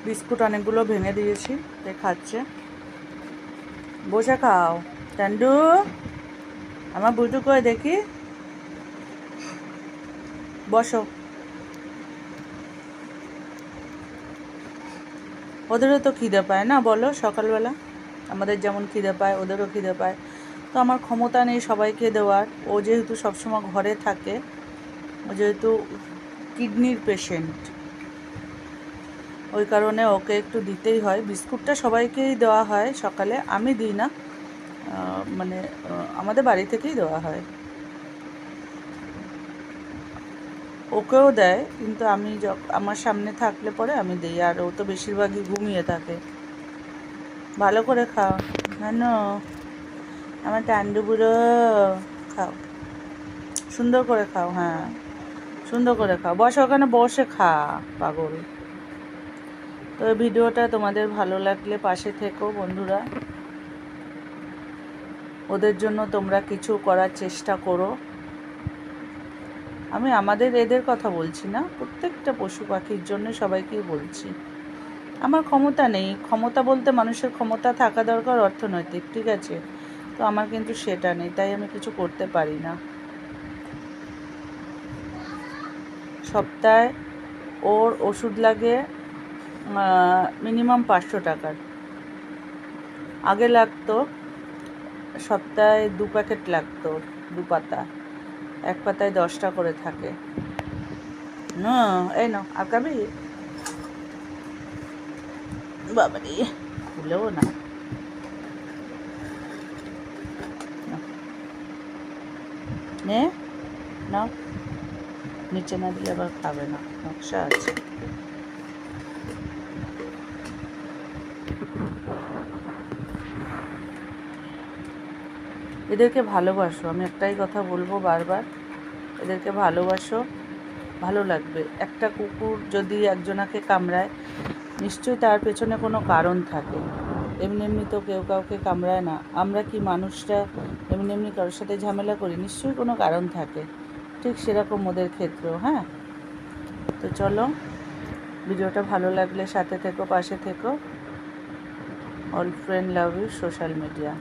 Biscuit অনেকগুলো ভেঙে দিয়েছি, তাই খাচ্ছে। বসে খাও টান্ডু, আমার বুটু কই দেখি, বসো। ওদেরও তো খিদে পায় না বলো, সকালবেলা আমাদের যেমন খিদে পায় ওদেরও খিদে পায়। তো আমার ক্ষমতা নেই সবাইকে দেওয়ার। ও যেহেতু সবসময় ঘরে থাকে, ও যেহেতু কিডনির পেশেন্ট, ওই কারণে ওকে একটু দিতেই হয়। বিস্কুটটা সবাইকেই দেওয়া হয় সকালে, আমি দিই না, মানে আমাদের বাড়ি থেকেই দেওয়া হয়। ওকেও দেয়, কিন্তু আমি আমার সামনে থাকলে পরে আমি দিই। আর ও তো বেশিরভাগই ঘুমিয়ে থাকে। ভালো করে খাও জানো আমার টান্ডু বুড়ো, খাও সুন্দর করে খাও, হ্যাঁ সুন্দর করে খাও। বসো ওখানে বসে খা, পাগল। তো এই ভিডিওটা তোমাদের ভালো লাগলে পাশে থেকো বন্ধুরা। ওদের জন্য তোমরা কিছু করার চেষ্টা করো। আমি আমাদের এদের কথা বলছি না, প্রত্যেকটা পশু পাখির জন্য সবাইকেই বলছি। আমার ক্ষমতা নেই, ক্ষমতা বলতে মানুষের ক্ষমতা থাকা দরকার অর্থনৈতিক, ঠিক আছে? তো আমার কিন্তু সেটা নেই, তাই আমি কিছু করতে পারি না। সপ্তাহে ওর ওষুধ লাগে মিনিমাম 500 টাকার। আগে লাগতো সপ্তাহে 2 প্যাকেট লাগতো, 2 পাতা, এক পাতায় 10টা করে থাকে। না এই নাও, আর খাবি? বাবারে, খুলেও না। নে নাও, নিচে না দিলে আবার খাবে না, নকশা আছে। এদেরকে ভালোবাসো, আমি একটাই কথা বলবো বারবার, এদেরকে ভালোবাসো, ভালো লাগবে। একটা কুকুর যদি একজনাকে কামড়ায়, নিশ্চয়ই তার পেছনে কোনো কারণ থাকে। এমনি এমনি তো কেউ কাউকে কামড়ায় না। আমরা কি মানুষরা এমনি এমনি কারোর সাথে ঝামেলা করি? নিশ্চয়ই কোনো কারণ থাকে। ঠিক সেরকম ওদের ক্ষেত্রেও। হ্যাঁ, তো চলো, ভিডিওটা ভালো লাগলে সাথে থেকো, পাশে থেকো। All friend love you social media.